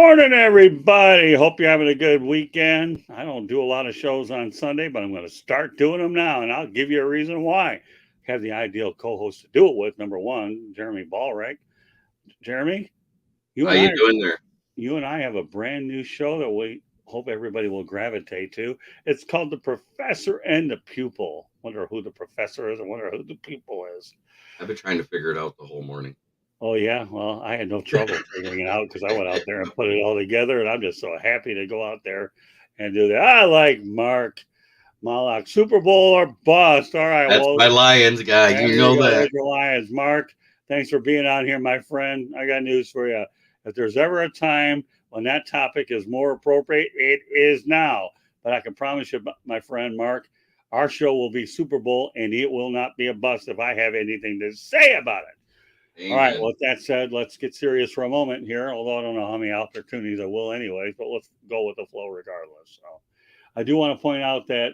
morning, everybody. Hope you're having a good weekend. I don't do a lot of shows on Sunday, but I'm going to start doing them now, and I'll give you a reason why. I have the ideal co-host to do it with. Number one, Jeremy Ballrick. Jeremy, you How and I, you doing there? you and I have a brand new show that we hope everybody will gravitate to. It's called The Professor and the Pupil. Wonder who the professor is, and wonder who the pupil is. I've been trying to figure it out the whole morning. Oh yeah, well, I had no trouble figuring it out because I went out there and put it all together, and I'm just so happy to go out there and do that. I like Mark Malak, Super Bowl or bust. All right, That's well, my Lions guy. there You you know go. that. There's your Lions, Mark. Thanks for being on here, my friend. I got news for you. If there's ever a time when that topic is more appropriate, it is now. But I can promise you, my friend Mark, our show will be Super Bowl, and it will not be a bust if I have anything to say about it. All right. Amen. Well, with that said, let's get serious for a moment here. Although I don't know how many opportunities I will, anyways. But let's go with the flow regardless. So, I do want to point out that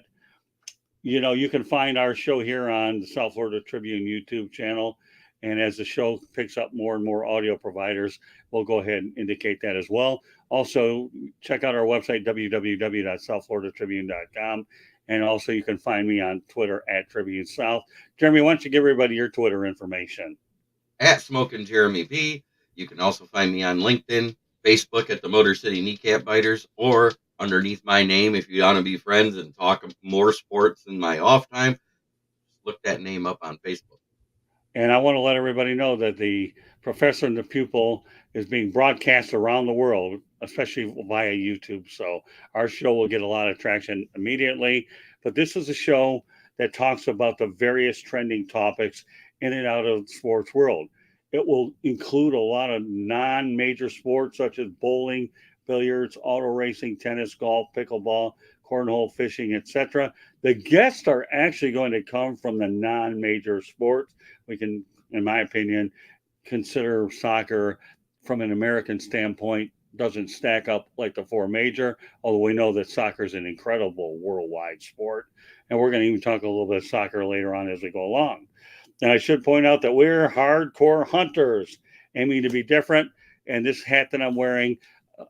you can find our show here on the South Florida Tribune YouTube channel, and as the show picks up more and more audio providers, we'll go ahead and indicate that as well. Also, check out our website www.southfloridatribune.com, and also you can find me on Twitter at Tribune South. Jeremy, why don't you give everybody your Twitter information? At Smoking Jeremy B. You can also find me on LinkedIn, Facebook at the Motor City Kneecap Biters, or underneath my name if you want to be friends and talk more sports in my off time. Look that name up on Facebook. And I want to let everybody know that the Professor and the Pupil is being broadcast around the world, especially via YouTube. So our show will get a lot of traction immediately. But this is a show that talks about the various trending topics in and out of the sports world. It will include a lot of non-major sports such as bowling, billiards, auto racing, tennis, golf, pickleball, cornhole, fishing, etc. The guests are actually going to come from the non-major sports. We can, in my opinion, consider soccer from an American standpoint doesn't stack up like the four major, although we know that soccer is an incredible worldwide sport. And we're going to even talk a little bit of soccer later on as we go along. And I should point out that we're hardcore hunters, aiming to be different. And this hat that I'm wearing,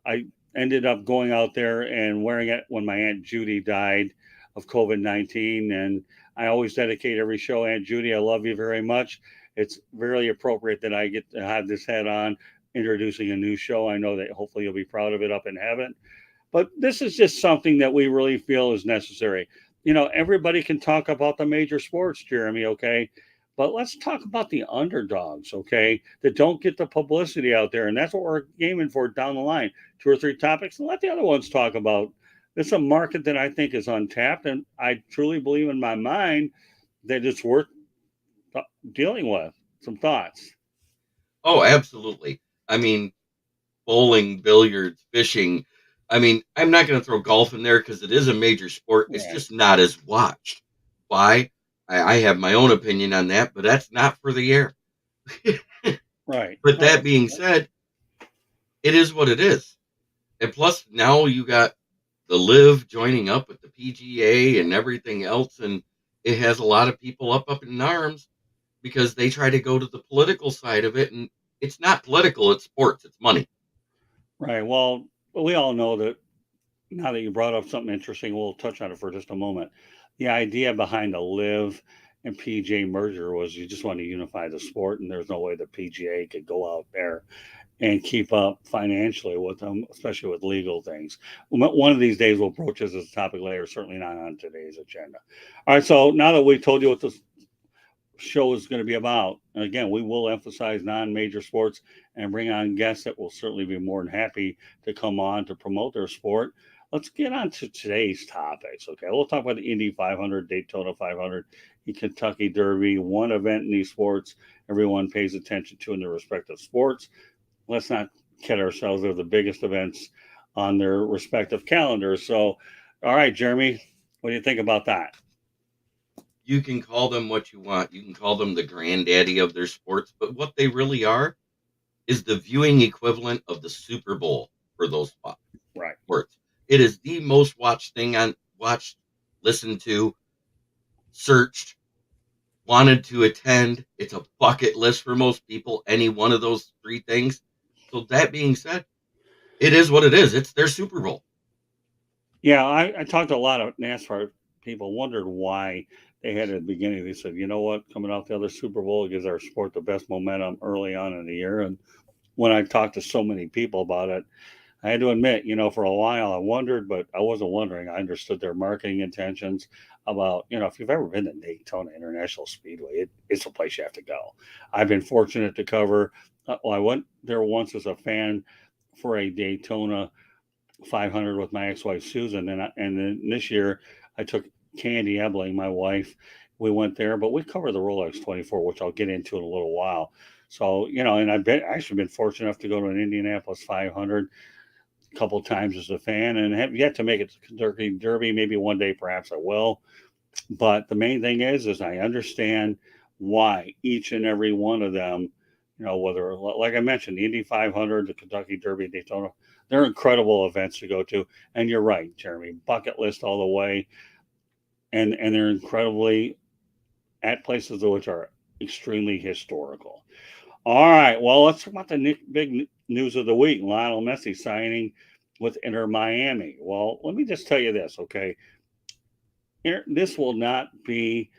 I ended up going out there and wearing it when my Aunt Judy died of COVID-19. And I always dedicate every show, Aunt Judy, I love you very much. It's very appropriate that I get to have this hat on, introducing a new show. I know that hopefully you'll be proud of it up in heaven. But this is just something that we really feel is necessary. Everybody can talk about the major sports, Jeremy, okay? But let's talk about the underdogs, okay, that don't get the publicity out there. And that's what we're aiming for down the line. Two or three topics, and let the other ones talk about. It's a market that I think is untapped, and I truly believe in my mind that it's worth dealing with. Some thoughts. Oh, absolutely. I mean, bowling, billiards, fishing. I mean, I'm not going to throw golf in there because it is a major sport. It's Right. just not as watched. Why? I have my own opinion on that, but that's not for the air. Right. But Oh, that being said, it is what it is. And plus, now you got the Live joining up with the PGA and everything else, and it has a lot of people up in arms because they try to go to the political side of it, and it's not political; it's sports, it's money. right. Well, we all know that now that you brought up something interesting, we'll touch on it for just a moment. The idea behind the Live and PGA merger was you just want to unify the sport, and there's no way the PGA could go out there and keep up financially with them, especially with legal things. One of these days we'll approach this as a topic later, certainly not on today's agenda. All right, so now that we've told you what this show is going to be about, and again, we will emphasize non-major sports and bring on guests that will certainly be more than happy to come on to promote their sport. Let's get on to today's topics. Okay, we'll talk about the Indy 500, Daytona 500, the Kentucky Derby, one event in these sports everyone pays attention to in their respective sports. Let's not kid ourselves; they're the biggest events on their respective calendars. So, all right, Jeremy, what do you think about that? You can call them what you want. You can call them the granddaddy of their sports, but what they really are is the viewing equivalent of the Super Bowl for those Right. sports. It is the most watched thing on watched, listened to, searched, wanted to attend. It's a bucket list for most people, any one of those three things. So that being said, It is what it is. It's their Super Bowl. Yeah, I talked to a lot of NASCAR people, wondered why they had at the beginning. They said, you know what, coming off the other Super Bowl, it gives our sport the best momentum early on in the year. And when I talked to so many people about it, I had to admit, for a while I wondered, but I wasn't wondering. I understood their marketing intentions about, if you've ever been to Daytona International Speedway, it's a place you have to go. I've been fortunate to cover, well, I went there once as a fan for a Daytona 500 with my ex-wife Susan, and then this year I took Candy Ebling, my wife. We went there, but we covered the Rolex 24, which I'll get into in a little while. So and I've actually been fortunate enough to go to an Indianapolis 500 a couple of times as a fan, and have yet to make it to Kentucky Derby. Maybe one day, perhaps I will. But the main thing is I understand why each and every one of them, whether, like I mentioned, the Indy 500, the Kentucky Derby, Daytona, they're incredible events to go to. And you're right, Jeremy, bucket list all the way. And they're incredibly at places which are extremely historical. All right, well, let's talk about the big news of the week. Lionel Messi signing with Inter Miami. Well, let me just tell you this, okay? This will not be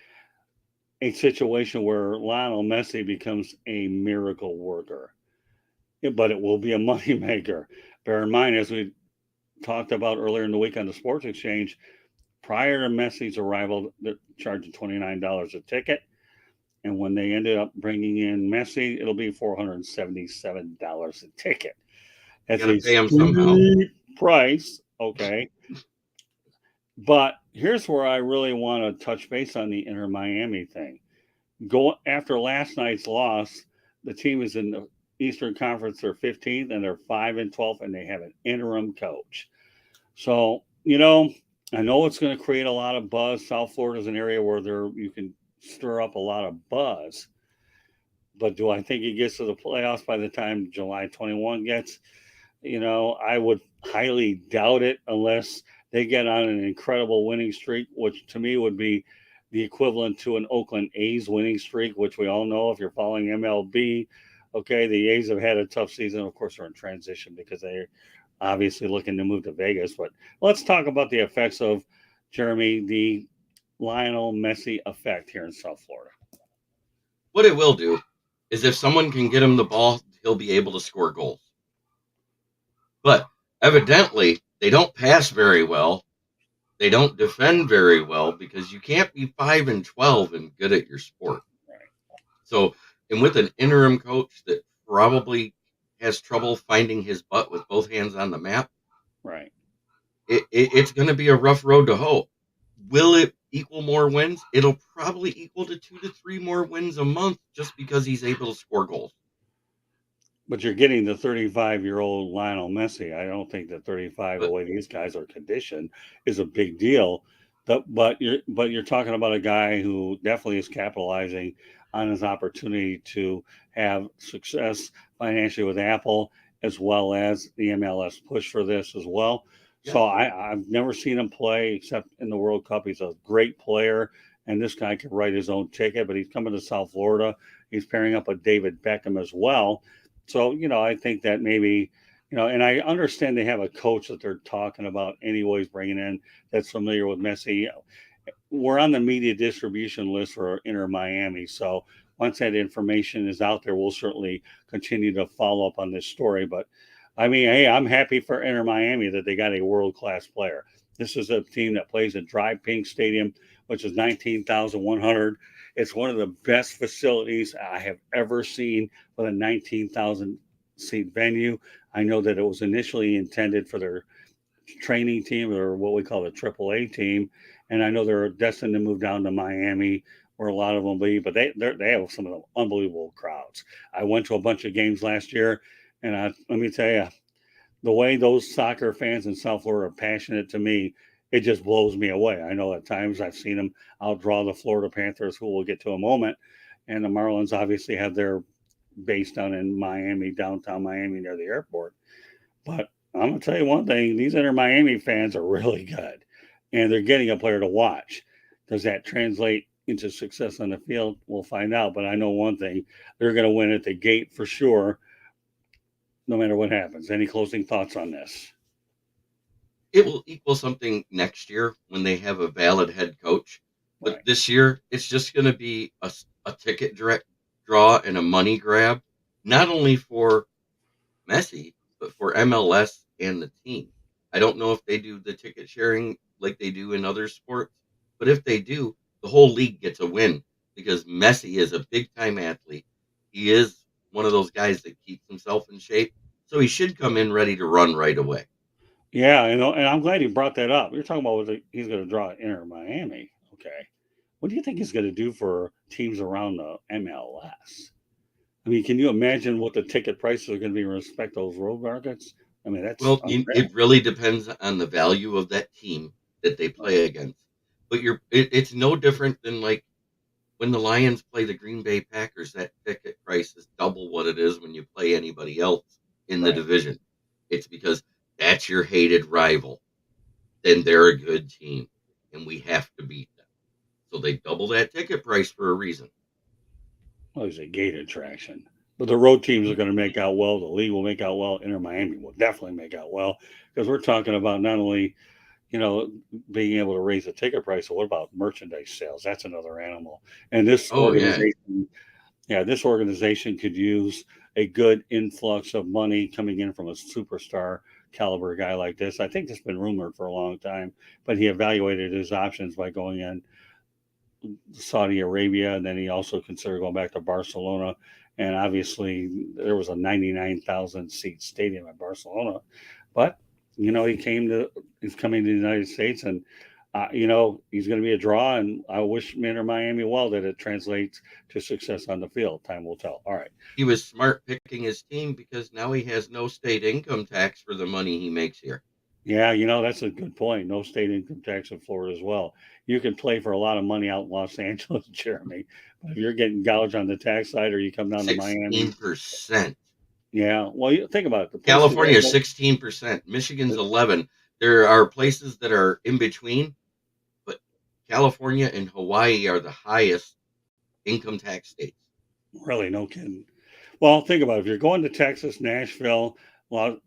a situation where Lionel Messi becomes a miracle worker, but it will be a moneymaker. Bear in mind, as we talked about earlier in the week on the Sports Exchange, prior to Messi's arrival, they're charging $29 a ticket. And when they ended up bringing in Messi, it'll be $477 a ticket. You That's got to a pay them somehow. steep price, okay? But here's where I really want to touch base on the Inter Miami thing. Go after last night's loss, the team is in the Eastern Conference. They're 15th and they're 5-12, and they have an interim coach. So I know it's going to create a lot of buzz. South Florida is an area where you can stir up a lot of buzz. But do I think he gets to the playoffs by the time July 21 gets? I would highly doubt it unless they get on an incredible winning streak, which to me would be the equivalent to an Oakland A's winning streak, which we all know if you're following MLB. Okay, the A's have had a tough season. Of course, they're in transition because they're obviously looking to move to Vegas. But let's talk about the effects of Jeremy, the Lionel Messi effect here in South Florida. What it will do is if someone can get him the ball, he'll be able to score goals. But evidently, they don't pass very well. They don't defend very well because you can't be 5-12 and good at your sport. Right. So, and with an interim coach that probably has trouble finding his butt with both hands on the map, Right. It's going to be a rough road to hoe. Will it equal more wins? It'll probably equal to 2 to 3 more wins a month just because he's able to score goals. But you're getting the 35-year-old Lionel Messi. I don't think that 35, the But way these guys are conditioned, is a big deal. But you're talking about a guy who definitely is capitalizing on his opportunity to have success financially with Apple, as well as the MLS push for this as well. yeah, So I've never seen him play except in the World Cup. He's a great player, and this guy can write his own ticket. But he's coming to South Florida. He's pairing up with David Beckham as well. So, I think that maybe, and I understand they have a coach that they're talking about anyways, bringing in that's familiar with Messi. We're on the media distribution list for Inter Miami. So once that information is out there, we'll certainly continue to follow up on this story. But I mean, hey, I'm happy for Inter Miami that they got a world class player. This is a team that plays at Dry Pink Stadium, which is 19,100. It's one of the best facilities I have ever seen with a 19,000 seat venue. I know that it was initially intended for their training team, or what we call the AAA team, and I know they're destined to move down to Miami, where a lot of them will be. But they have some of the unbelievable crowds. I went to a bunch of games last year, and let me tell you, the way those soccer fans in South Florida are passionate to me, it just blows me away. I know at times I've seen them outdraw the Florida Panthers, who we'll get to in a moment, and the Marlins obviously have their base down in Miami, downtown Miami, near the airport. But I'm gonna tell you one thing: these Inter Miami fans are really good, and they're getting a player to watch. Does that translate into success on the field? We'll find out. But I know one thing: they're going to win at the gate for sure. no matter what happens. Any closing thoughts on this? It will equal something next year when they have a valid head coach. But Right. this year, it's just going to be a ticket direct draw and a money grab, not only for Messi, but for MLS and the team. I don't know if they do the ticket sharing like they do in other sports, but if they do, the whole league gets a win because Messi is a big time athlete. He is one of those guys that keeps himself in shape, so he should come in ready to run right away. Yeah, and I'm glad you brought that up. You're talking about what he's going to draw Inter Miami. Okay. What do you think he's going to do for teams around the MLS? I mean, can you imagine what the ticket prices are going to be in respect to those road markets? I mean, that's Well, unreal. it really depends on the value of that team that they Right. play against. But it's no different than like when the Lions play the Green Bay Packers, that ticket price is double what it is when you play anybody else in the Right. division. It's because that's your hated rival. Then they're a good team, and we have to beat them. So they double that ticket price for a reason. Well, there's a gate attraction. But the road teams are going to make out well. The league will make out well. Inter Miami will definitely make out well because we're talking about not only being able to raise the ticket price, but what about merchandise sales? That's another animal. And this Oh yeah, organization, yeah, this organization could use a good influx of money coming in from a superstar caliber guy like this. I think it's been rumored for a long time, but he evaluated his options by going in Saudi Arabia, and then he also considered going back to Barcelona. And obviously, there was a 99,000 seat stadium at Barcelona, but he's coming to the United States, and he's going to be a draw. And I wish Inter Miami well that it translates to success on the field. Time will tell. All right. he was smart picking his team because now he has no state income tax for the money he makes here. Yeah, that's a good point. No state income tax in Florida as well. You can play for a lot of money out in Los Angeles, Jeremy. But if you're getting gouged on the tax side or you come down to Miami, 16%. yeah. Well, you think about it. The places California that is 16%. Michigan's 11. There are places that are in between, but California and Hawaii are the highest income tax states. really no kidding. Well, think about it. If you're going to Texas, Nashville, well,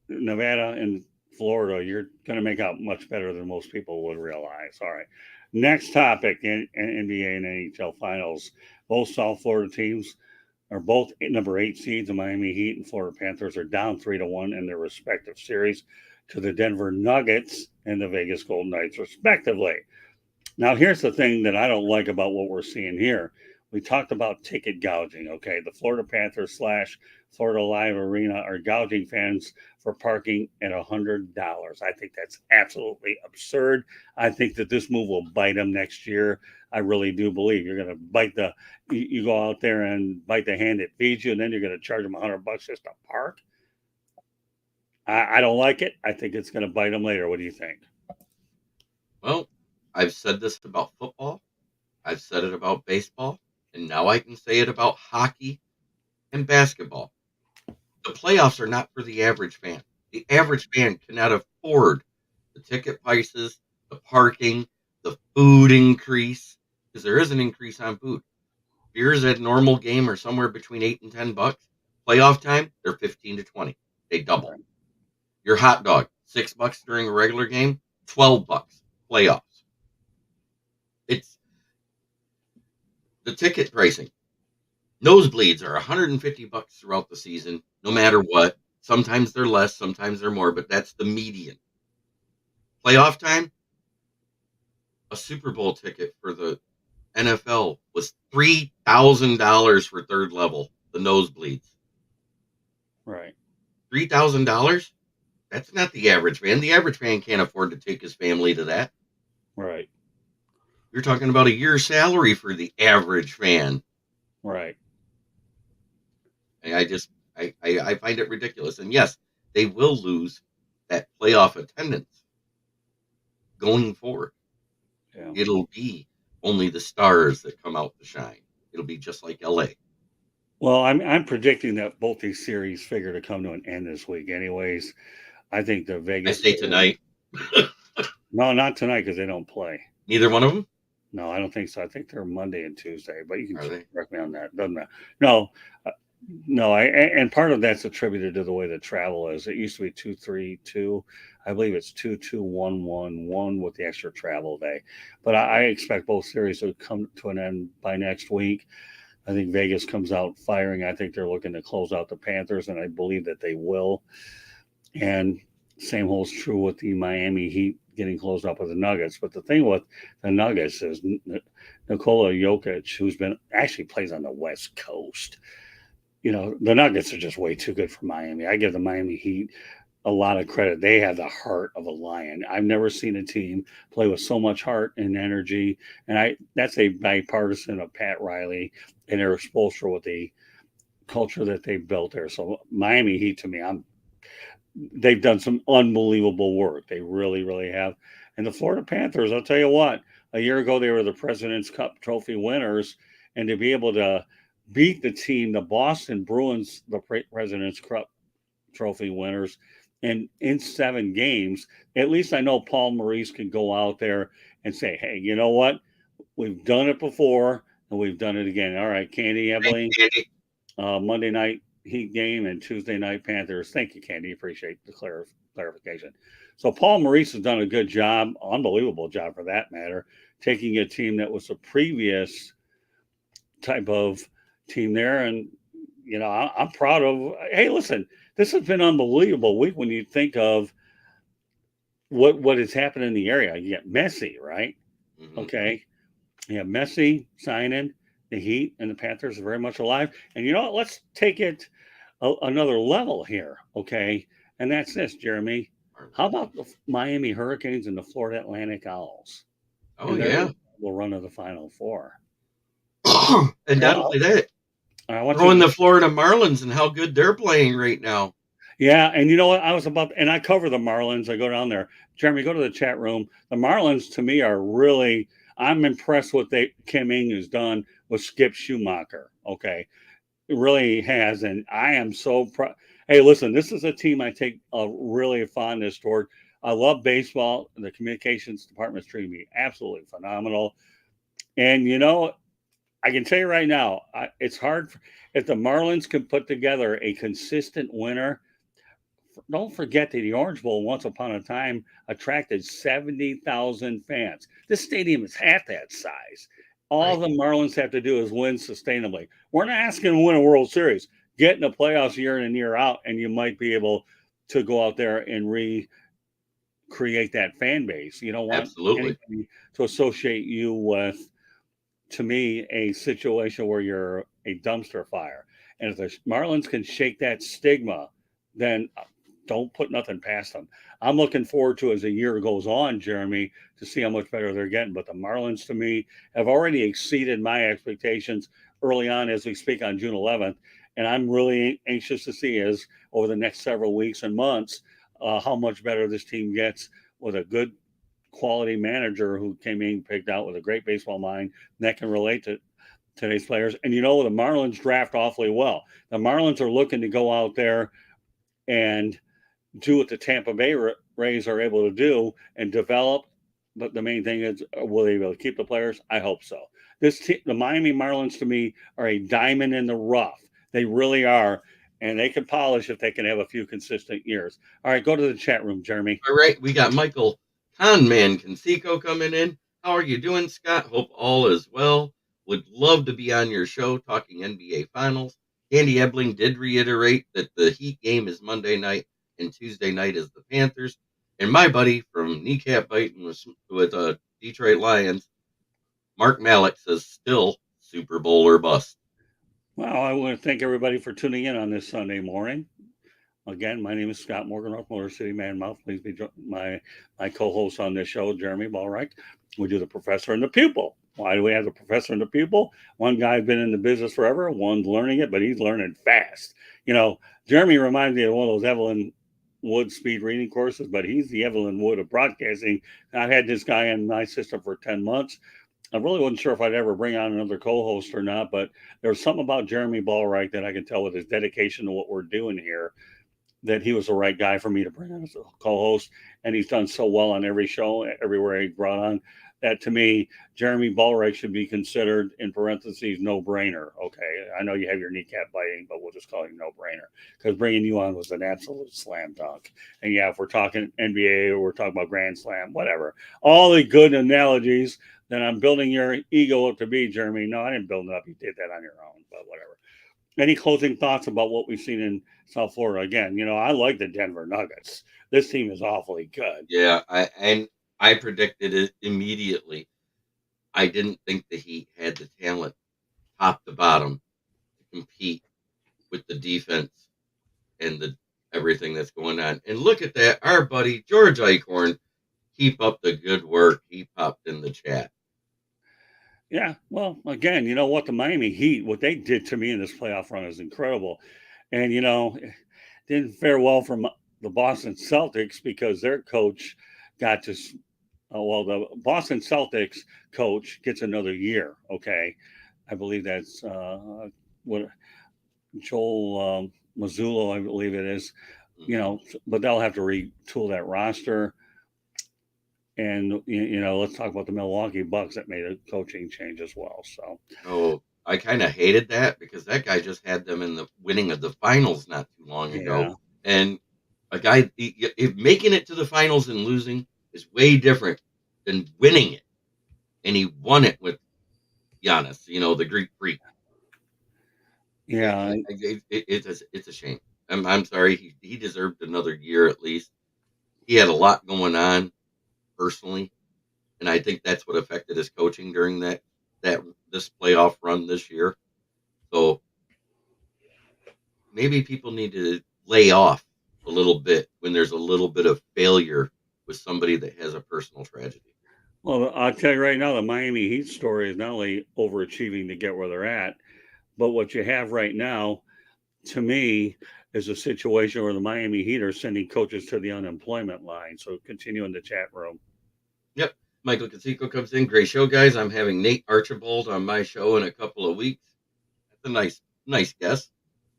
Nevada, and Florida, you're going to make out much better than most people would realize. All right. Next topic in NBA and NHL finals. Both South Florida teams are both number 8 seeds. The Miami Heat and Florida Panthers are down 3-1 in their respective series to the Denver Nuggets and the Vegas Golden Knights, respectively. Now, here's the thing that I don't like about what we're seeing here. We talked about ticket gouging. Okay, the Florida Panthers slash Florida Live Arena are gouging fans for parking at $100. I think that's absolutely absurd. I think that this move will bite them next year. I really do believe you're going to you go out there and bite the hand that feeds you, and then you're going to charge them $100 just to park. I don't like it. I think it's going to bite them later. What do you think? Well, I've said this about football, I've said it about baseball, and now I can say it about hockey and basketball. The playoffs are not for the average fan. The average fan cannot afford the ticket prices, the parking, the food increase, because there is an increase on food. Beers at normal game are somewhere between $8 and $10. Playoff time, they're 15 to 20. They double. Right. Your hot dog, $6 during a regular game, $12 playoffs. It's the ticket pricing. Nosebleeds are $150 throughout the season, no Right. matter what. Sometimes they're less, sometimes they're more, but that's the median. Playoff time, a Super Bowl ticket for the NFL was $3,000 for third level, the nosebleeds. Right. $3,000? That's not the average fan. The average fan can't afford to take his family to that. Right. You're talking about a year's salary for the average fan. Right. And I find it ridiculous. And yes, they will lose that playoff attendance going forward. Yeah. It'll be only the stars that come out to shine. It'll be just like LA. Well, I'm predicting that both these series figure to come to an end this week. Anyways, I think the I Vegas say Golden. tonight. No, not tonight because they don't play. Neither one of them? No, I don't think so. I think they're Monday and Tuesday, but you can Are they? correct me on that. Doesn't matter. No, No, and part of that's attributed to the way the travel is. It used to be 2-3-2. I believe it's 2-2-1-1-1 with the extra travel day. But I expect both series to come to an end by next week. I think Vegas comes out firing. I think they're looking to close out the Panthers, and I believe that they will. And same holds true with the Miami Heat getting closed up with the Nuggets. But the thing with the Nuggets is Nikola Jokic, who's been actually plays on the West Coast. The Nuggets are just way too good for Miami. I give the Miami Heat a lot of credit. They have the heart of a lion. I've never seen a team play with so much heart and energy. And that's a bipartisan of Pat Riley and Eric Spoelstra with the culture that they've built there. So Miami Heat to me, they've done some unbelievable work. They really, really have. And the Florida Panthers, I'll tell you what, a year ago they were the President's Cup trophy winners, and to be able to beat the team, the Boston Bruins, the President's Cup trophy winners, and in 7 games, at least I know Paul Maurice can go out there and say, hey, you know what? We've done it before and we've done it again. All right, Candy Ebling, Monday night Heat game and Tuesday night Panthers. Thank you, Candy. Appreciate the clarification. So Paul Maurice has done a good job, unbelievable job for that matter, taking a team that was a previous type of team there. And, I'm proud of, hey, listen, this has been an unbelievable week when you think of what has happened in the area. You get Messi, right? Mm-hmm. Okay. You have Messi signing, the Heat and the Panthers are very much alive. And you know what? Let's take it another level here. Okay. And that's this, Jeremy. How about the Miami Hurricanes and the Florida Atlantic Owls? Oh, yeah. Will run to the Final Four. And not only that, throw in the Florida Marlins and how good they're playing right now. Yeah, and you know what? And I cover the Marlins. I go down there. Jeremy, go to the chat room. The Marlins, to me, are really, I'm impressed with what Kim Ng has done with Skip Schumacher. Okay. It really has. And I am so proud. Hey, listen, this is a team I take a really fondness toward. I love baseball. The communications department is treating me absolutely phenomenal. And, I can tell you right now, it's hard. If the Marlins can put together a consistent winner, don't forget that the Orange Bowl once upon a time attracted 70,000 fans. This stadium is half that size. All the Marlins have to do is win sustainably. We're not asking to win a World Series. Get in the playoffs year in and year out, and you might be able to go out there and recreate that fan base. You don't want anybody to associate you with, to me, a situation where you're a dumpster fire. And if the Marlins can shake that stigma, then don't put nothing past them. I'm looking forward to, as the year goes on, Jeremy, to see how much better they're getting. But the Marlins, to me, have already exceeded my expectations early on as we speak on June 11th. And I'm really anxious to see, as over the next several weeks and months, how much better this team gets with a good quality manager who came in, picked out with a great baseball mind that can relate to today's players. And the Marlins draft awfully well. The Marlins are looking to go out there and do what the Tampa Bay Rays are able to do and develop. But the main thing is, will they be able to keep the players? I hope so. The Miami Marlins, to me, are a diamond in the rough. They really are. And they can polish if they can have a few consistent years. All right, go to the chat room, Jeremy. All right, we got Michael Conman Conseco coming in. How are you doing, Scott? Hope all is well. Would love to be on your show talking NBA Finals. Andy Ebling did reiterate that the Heat game is Monday night and Tuesday night is the Panthers. And my buddy from Kneecap Biting with Detroit Lions, Mark Malik, says still Super Bowl or bust. Well, I want to thank everybody for tuning in on this Sunday morning. Again, my name is Scott Morgan, Motor City Man Mouth. Please be my co-host on this show, Jeremy Ballreich. We do the Professor and the Pupil. Why do we have the Professor and the Pupil? One guy's been in the business forever. One's learning it, but he's learning fast. Jeremy reminds me of one of those Evelyn Wood speed reading courses, but he's the Evelyn Wood of broadcasting. I've had this guy in my system for 10 months. I really wasn't sure if I'd ever bring on another co-host or not, but there's something about Jeremy Ballreich that I can tell with his dedication to what we're doing here, that he was the right guy for me to bring on as a co-host. And he's done so well on every show, everywhere he brought on. that to me, Jeremy Ballreich should be considered in parentheses no brainer. Okay, I know you have your kneecap biting, but we'll just call you no brainer because bringing you on was an absolute slam dunk. And yeah, if we're talking NBA or we're talking about Grand Slam, whatever, all the good analogies, then I'm building your ego up to be Jeremy. No, I didn't build it up. You did that on your own, but whatever. Any closing thoughts about what we've seen in South Florida? Again, I like the Denver Nuggets. This team is awfully good. Yeah, I predicted it immediately. I didn't think the Heat had the talent, top to bottom, to compete with the defense and the everything that's going on. And look at that, our buddy George Eichhorn, keep up the good work. He popped in the chat. Yeah, well, again, you know what? The Miami Heat, what they did to me in this playoff run is incredible. And, didn't fare well from the Boston Celtics because their coach got to, well, the Boston Celtics coach gets another year, okay? I believe that's what Joel Mazzulo, I believe it is, Mhm. but they'll have to retool that roster. And, let's talk about the Milwaukee Bucks that made a coaching change as well. So, Oh, I kind of hated that because that guy just had them in the winning of the finals not too long ago, yeah. and a guy making it to the finals and losing is way different than winning it, and he won it with Giannis, the Greek freak. Yeah, It's a shame. I'm sorry. He deserved another year at least. He had a lot going on personally, and I think that's what affected his coaching during that this playoff run this year. So maybe people need to lay off a little bit when there's a little bit of failure with somebody that has a personal tragedy. well, I'll tell you right now, the Miami Heat story is not only overachieving to get where they're at, but what you have right now, to me, is a situation where the Miami Heat are sending coaches to the unemployment line. So continue in the chat room. Yep. Michael Conseco comes in. Great show, guys. I'm having Nate Archibald on my show in a couple of weeks. That's a nice guess.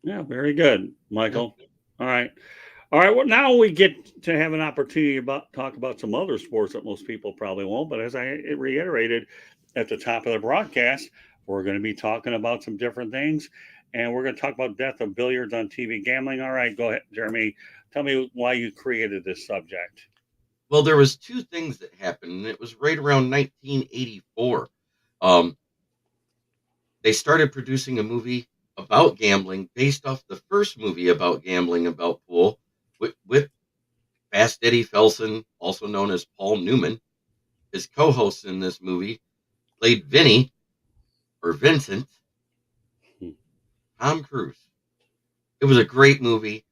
Yeah, very good, Yep. Michael. All right. All right. Well, now we get to have an opportunity about talk about some other sports that most people probably won't. But as I reiterated at the top of the broadcast, we're going to be talking about some different things, and we're going to talk about death of billiards on TV gambling. All right, go ahead, Jeremy. Tell me why you created this subject. Well, there was two things that happened, and it was right around 1984. Um, they started producing a movie about gambling based off the first movie about gambling about pool with Fast Eddie Felson, also known as Paul Newman. His co-host in this movie played Vinny or Vincent, Hmm. Tom Cruise. It was a great movie,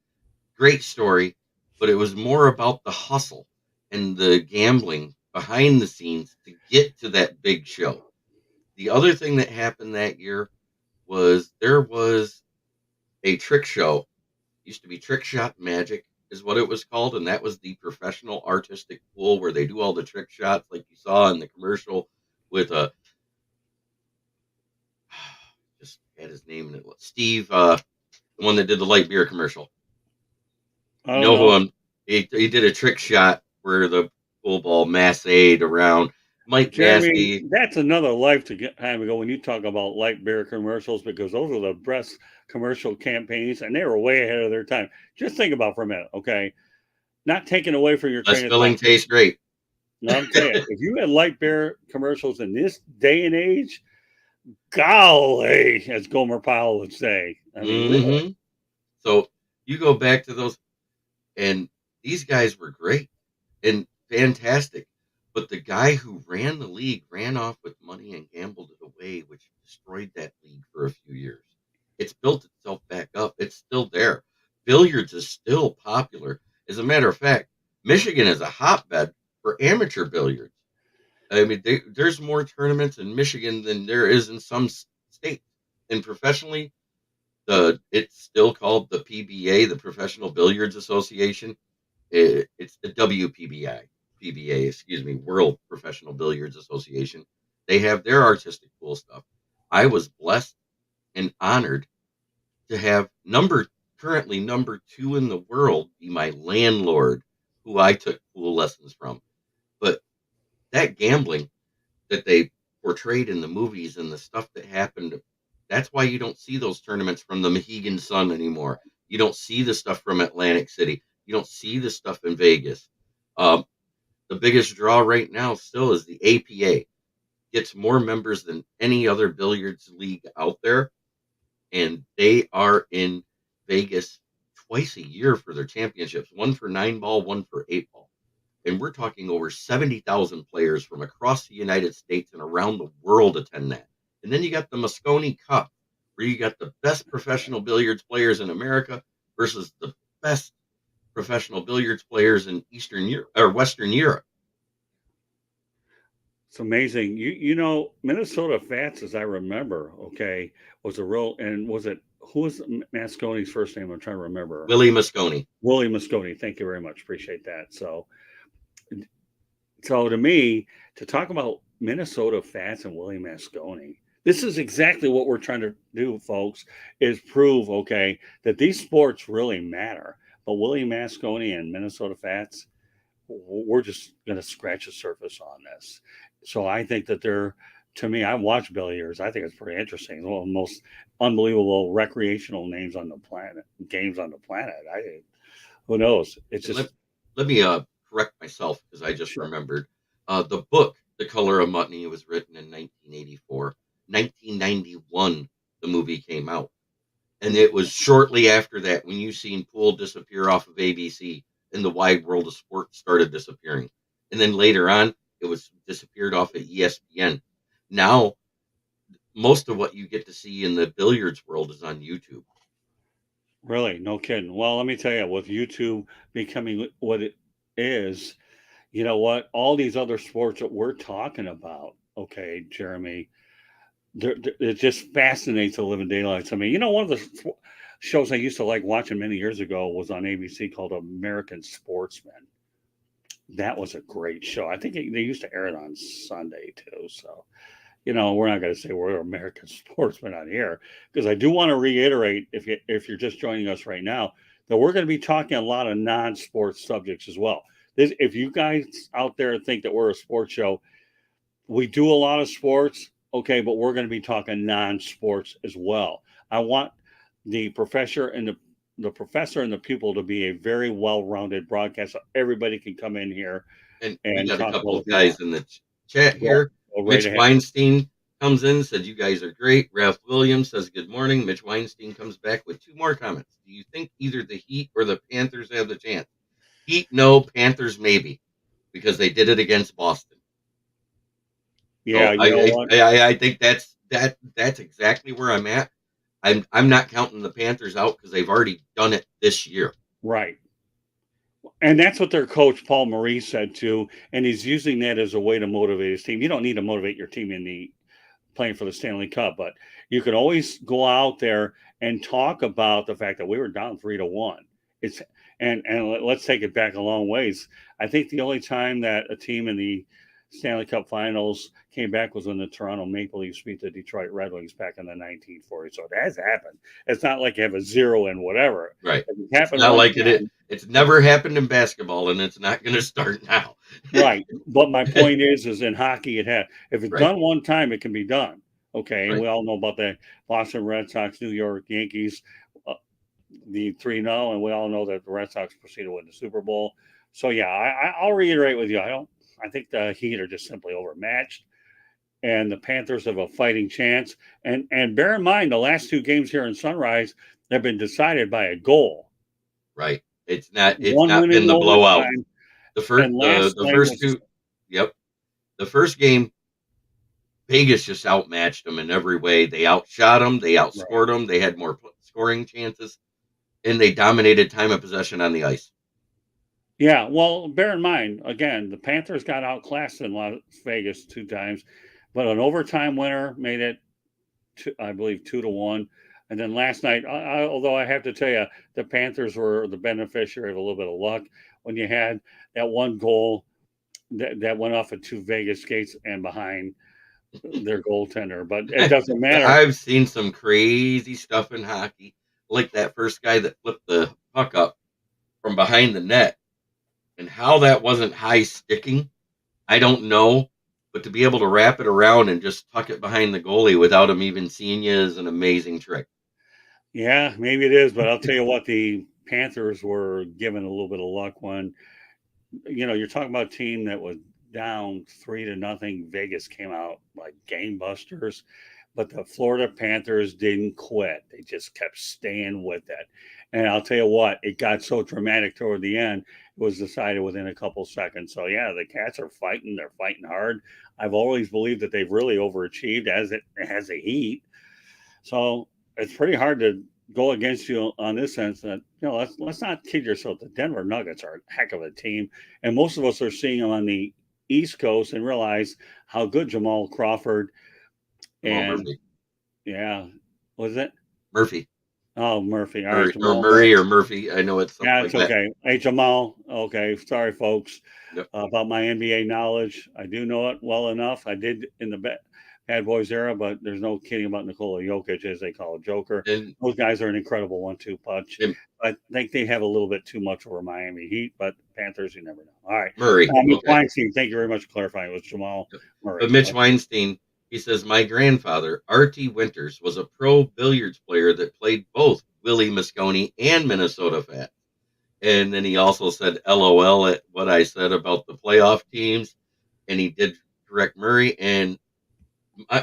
great story, but it was more about the hustle and the gambling behind the scenes to get to that big show. The other thing that happened that year was there was a trick show. Used to be Trick Shot Magic is what it was called, and that was the professional artistic pool where they do all the trick shots like you saw in the commercial with a just had his name in it. Steve, the one that did the light beer commercial. I You don't know who know, he did a trick shot where the pool ball massaged around. Mike Jeremy. Nasty. That's another life to get time ago when you talk about light beer commercials because those are the best commercial campaigns, and they were way ahead of their time. Just think about for a minute, okay? Not taking away from your Less train of filling thought. tastes great. No, I'm saying, if you had light beer commercials in this day and age, golly, as Gomer Powell would say. I mean, really? Hmm. So you go back to those, and these guys were great and fantastic. But the guy who ran the league ran off with money and gambled it away, which destroyed that league for a few years. It's built itself back up. It's still there. Billiards is still popular. As a matter of fact, Michigan is a hotbed for amateur billiards. I mean, there's more tournaments in Michigan than there is in some states. And professionally, it's still called the PBA, the Professional Billiards Association. It's the PBA, excuse me, World Professional Billiards Association. They have their artistic pool stuff. I was blessed and honored to have currently number two in the world be my landlord, who I took pool lessons from. But that gambling, that they portrayed in the movies and the stuff that happened. That's why you don't see those tournaments from the Mohegan Sun anymore. You don't see the stuff from Atlantic City. You don't see the stuff in Vegas. Um, the biggest draw right now still is the APA. Gets more members than any other billiards league out there, and they are in Vegas twice a year for their championships, one for 9-ball, one for 8-ball. And we're talking over 70,000 players from across the United States and around the world attend that. And then you got the Moscone Cup, where you got the best professional billiards players in America versus the best professional billiards players in Eastern Europe or Western Europe. It's amazing. You know, Minnesota Fats, as I remember, okay, was a real, and was it, who was Mascone's first name? I'm trying to remember. Willie Moscone. Willie Moscone. Thank you very much. Appreciate that. So to me, to talk about Minnesota Fats and Willie Mascone, this is exactly what we're trying to do, folks, is prove, okay, that these sports really matter. But Willie Mascone and Minnesota Fats, we're just going to scratch the surface on this. So I think that to me, I watch billiards. I think it's pretty interesting. One of the most unbelievable recreational names on the planet, games on the planet. Who knows? It's just. Let me correct myself because I just remembered. The book, The Color of Mutiny, was written in 1984. 1991, the movie came out. And it was shortly after that when you seen Poole disappear off of ABC and the wide world of sports started disappearing. And then later on, it was disappeared off of ESPN. Now, most of what you get to see in the billiards world is on YouTube. Really, no kidding. Well, let me tell you, with YouTube becoming what it is, you know what? All these other sports that we're talking about, okay, Jeremy, it just fascinates the living daylights. I mean, you know, one of the shows I used to like watching many years ago was on ABC called American Sportsman. That was a great show. I think they used to air it on Sunday too. So, you know, we're not going to say we're American sportsmen on here because I do want to reiterate, if you're just joining us right now, that we're going to be talking a lot of non-sports subjects as well. If you guys out there think that we're a sports show, we do a lot of sports, okay, but we're going to be talking non-sports as well. I want the professor and the pupil to be a very well-rounded broadcast, so everybody can come in here And we got a talk couple about of guys in the chat here. Mitch Weinstein comes in, said you guys are great. Ralph Williams says good morning. Mitch Weinstein comes back with 2 more comments. Do you think either the Heat or the Panthers have the chance? Heat, no. Panthers, maybe, because they did it against Boston. Yeah, so you know what? I think that's exactly where I'm at. I'm not counting the Panthers out because they've already done it this year. Right. And that's what their coach, Paul Maurice, said too. And he's using that as a way to motivate his team. You don't need to motivate your team in the playing for the Stanley Cup, but you can always go out there and talk about the fact that we were down 3-1. It's and let's take it back a long ways. I think the only time that a team in the Stanley Cup Finals came back was when the Toronto Maple Leafs beat the Detroit Red Wings back in the 1940s. So it has happened. It's not like you have a zero and whatever. Right. It happened. It's not like it's never happened in basketball, and it's not going to start now. Right. But my point is in hockey, if it's done one time, it can be done. Okay. And we all know about the Boston Red Sox, New York Yankees, the 3-0, and we all know that the Red Sox proceeded to win the Super Bowl. So yeah, I'll reiterate with you. I think the Heat are just simply overmatched, and the Panthers have a fighting chance. And bear in mind, the last 2 games here in Sunrise have been decided by a goal. Right. It's not been the blowout. The first 2. Yep. The first game, Vegas just outmatched them in every way. They outshot them. They outscored them. They had more scoring chances, and they dominated time of possession on the ice. Yeah, well, bear in mind, again, the Panthers got outclassed in Las Vegas 2 times, but an overtime winner made it, I believe, 2-1. And then last night, although I have to tell you, the Panthers were the beneficiary of a little bit of luck when you had that one goal that went off of 2 Vegas skates and behind their goaltender. But it doesn't matter. I've seen some crazy stuff in hockey, like that first guy that flipped the puck up from behind the net. And how that wasn't high sticking, I don't know. but to be able to wrap it around and just tuck it behind the goalie without him even seeing you is an amazing trick. Yeah, maybe it is, but I'll tell you what, the Panthers were given a little bit of luck when, you're talking about a team that was down 3-0. Vegas came out like gangbusters, but the Florida Panthers didn't quit. They just kept staying with it. And I'll tell you what, it got so dramatic toward the end, it was decided within a couple seconds. So yeah, the Cats are fighting. They're fighting hard. I've always believed that they've really overachieved as it has the Heat. So it's pretty hard to go against you on this sense that let's not kid yourself. The Denver Nuggets are a heck of a team, and most of us are seeing them on the East Coast and realize how good Jamal Crawford Jamal and Murphy. yeah, was it? Murphy. Oh, Murphy. All right, Murray or Jamal Murray Murray. or Murphy. I know it's something Yeah, like it's that. okay. Hey, Jamal. Okay, sorry, folks, Yep. about my NBA knowledge. I do know it well enough. I did in the Bad Boys era, but there's no kidding about Nikola Jokic, as they call it, Joker. And, Those guys are an incredible 1-2 punch. and I think they have a little bit too much over Miami Heat, but Panthers, you never know. All right. Murray. Mitch Okay. Weinstein, thank you very much for clarifying. It was Jamal Murray. But Mitch Weinstein, he says, my grandfather, R.T. Winters, was a pro billiards player that played both Willie Mosconi and Minnesota Fat. And then he also said LOL at what I said about the playoff teams. And he did correct Murray. And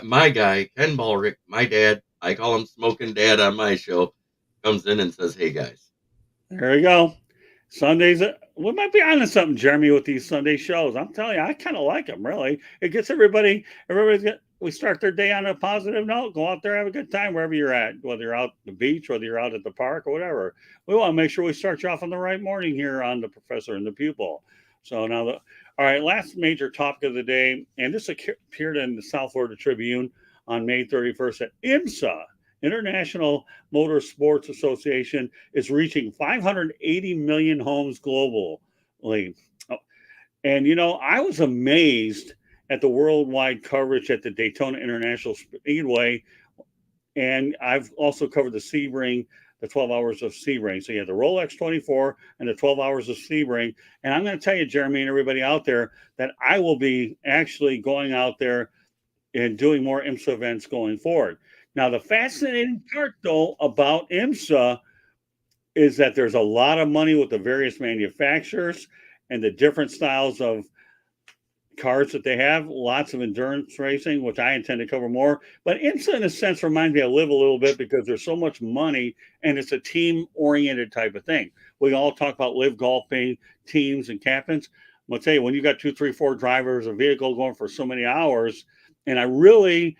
my guy, Ken Ballrick, my dad, I call him Smoking Dad on my show, comes in and says, hey, guys. There we go. Sundays, we might be onto something, Jeremy, with these Sunday shows. I'm telling you, I kind of like them. Really, it gets we start their day on a positive note. Go out there, have a good time wherever you're at, whether you're out at the beach, whether you're out at the park, or whatever. We want to make sure we start you off on the right morning here on the Professor and the Pupil. So now, all right, last major topic of the day, and this appeared in the South Florida Tribune on May 31st at IMSA. International Motor Sports Association is reaching 580 million homes globally. And I was amazed at the worldwide coverage at the Daytona International Speedway. And I've also covered the Sebring, the 12 hours of Sebring. So you have the Rolex 24 and the 12 hours of Sebring. And I'm going to tell you, Jeremy, and everybody out there, that I will be actually going out there and doing more IMSA events going forward. Now, the fascinating part, though, about IMSA is that there's a lot of money with the various manufacturers and the different styles of cars that they have. Lots of endurance racing, which I intend to cover more. But IMSA, in a sense, reminds me of Live a little bit because there's so much money and it's a team-oriented type of thing. We all talk about Live golfing, teams, and captains. Let's say when you got 2, 3, 4 drivers, a vehicle going for so many hours, and I really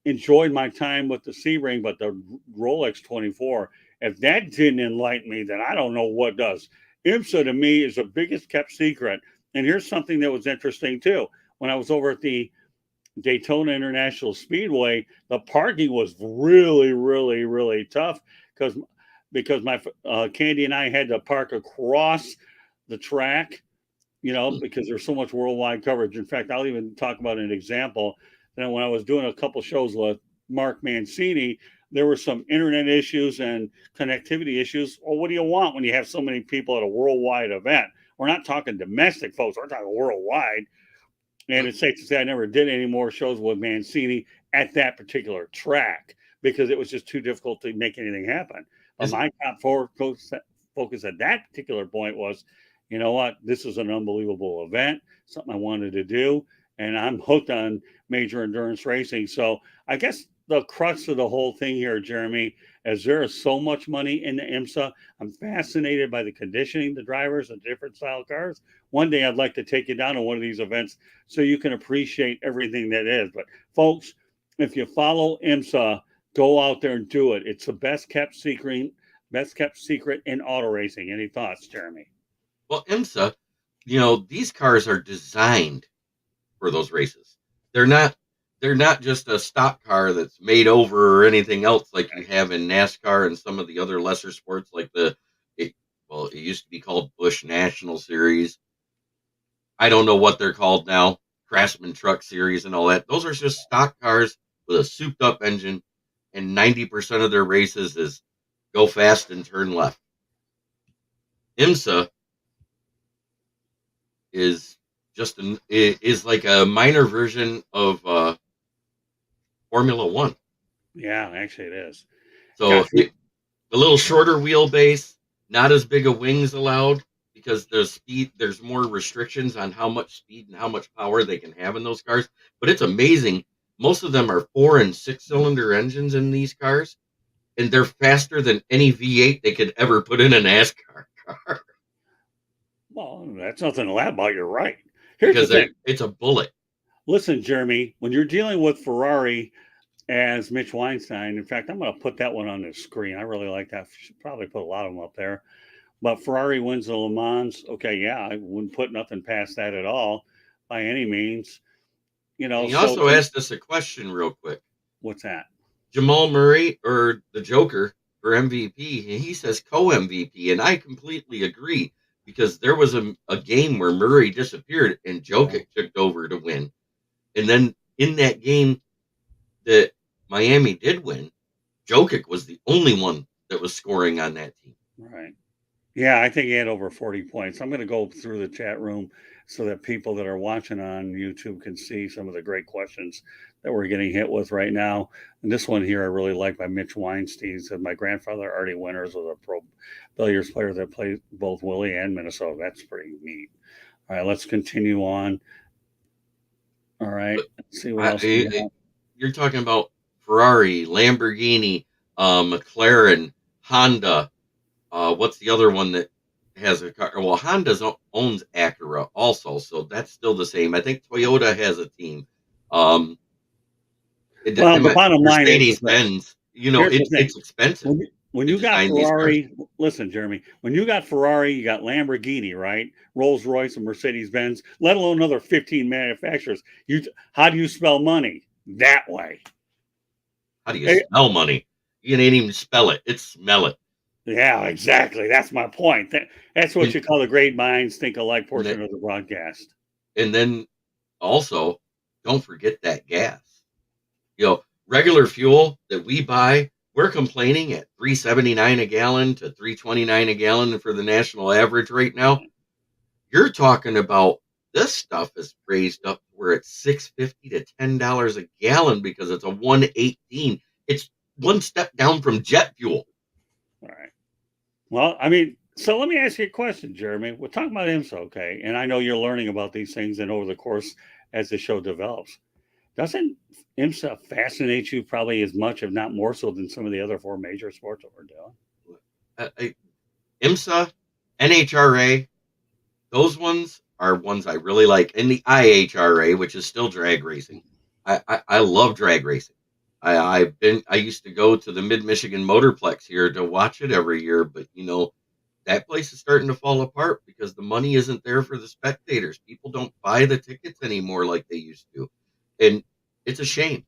enjoyed my time with the Sebring, but the Rolex 24, if that didn't enlighten me, then I don't know what does. IMSA to me is the biggest kept secret. And here's something that was interesting too. When I was over at the Daytona International Speedway, the parking was really, really, really tough because my Candy and I had to park across the track, because there's so much worldwide coverage. In fact, I'll even talk about an example. Then when I was doing a couple shows with Mark Mancini, there were some internet issues and connectivity issues. Well, what do you want when you have so many people at a worldwide event? We're not talking domestic, folks. We're talking worldwide. And it's safe to say I never did any more shows with Mancini at that particular track because it was just too difficult to make anything happen. But my top focus at that particular point was, you know what, this is an unbelievable event, something I wanted to do, and I'm hooked on major endurance racing. So I guess the crux of the whole thing here, Jeremy, is there is so much money in the IMSA. I'm fascinated by the conditioning, the drivers, and different style cars. One day I'd like to take you down to one of these events so you can appreciate everything that is. But folks, if you follow IMSA, go out there and do it. It's the best kept secret in auto racing. Any thoughts, Jeremy? Well, IMSA, these cars are designed for those races. They're not just a stock car that's made over or anything else like you have in NASCAR and some of the other lesser sports like it used to be called Busch National Series. I don't know what they're called now, Craftsman Truck Series and all that. Those are just stock cars with a souped up engine, and 90% of their races is go fast and turn left. IMSA is is like a minor version of Formula One. Yeah, actually it is. So Gosh, a little shorter wheelbase, not as big of wings allowed because there's more restrictions on how much speed and how much power they can have in those cars. But it's amazing. Most of them are 4 and 6 cylinder engines in these cars, and they're faster than any V8 they could ever put in a NASCAR car well, that's nothing to laugh about. You're right. Here's the because thing. it's a bullet. Listen, Jeremy, when you're dealing with Ferrari as Mitch Weinstein, in fact, I'm going to put that one on the screen. I really like that. Should probably put a lot of them up there. But Ferrari wins the Le Mans. Okay, yeah, I wouldn't put nothing past that at all by any means. And he So also asked us a question real quick. what's that? Jamal Murray or the Joker for MVP, and he says co-MVP, and I completely agree because there was a game where Murray disappeared and Yeah, Jokic took over to win, and then in that game that Miami did win, Jokic was the only one that was scoring on that team. right. Yeah, I think he had over 40 points. I'm going to go through the chat room so that people that are watching on YouTube can see some of the great questions that we're getting hit with right now. And this one here I really like by Mitch Weinstein. Said my grandfather Artie Winters was a pro billiards player that played both Willie and Minnesota. That's pretty neat. All right, let's continue on. All right, But let's see what else we got. you're talking about Ferrari, Lamborghini, McLaren, Honda. What's the other one that has a car? Well, Honda owns Acura also, so that's still the same. I think Toyota has a team. Um, Well, the bottom line is Mercedes this. Benz. Here's the thing. It's expensive When to you got design these cars. Ferrari, listen, Jeremy, when you got Ferrari, you got Lamborghini, right? Rolls Royce and Mercedes Benz, let alone another 15 manufacturers. How do you spell money? That way. How do you Eh, smell money? You didn't even spell it; it's smell it. yeah, exactly. That's my point. That's what And, you call the great minds think alike and, portion of the broadcast. and then also, don't forget that gas. Regular fuel that we buy, we're complaining at 3.79 a gallon to 3.29 a gallon for the national average right now. You're talking about this stuff is raised up where it's $6.50 to $10 a gallon because it's a 118. It's one step down from jet fuel. All right. Well, I mean, so let me ask you a question, Jeremy. We're talking about IMSA, okay? And I know you're learning about these things and over the course as the show develops. Doesn't IMSA fascinate you probably as much, if not more so, than some of the other four major sports that we're doing? IMSA, NHRA, those ones are ones I really like. And the IHRA, which is still drag racing. I love drag racing. I used to go to the Mid Michigan Motorplex here to watch it every year, but that place is starting to fall apart because the money isn't there for the spectators. People don't buy the tickets anymore like they used to, and it's a shame.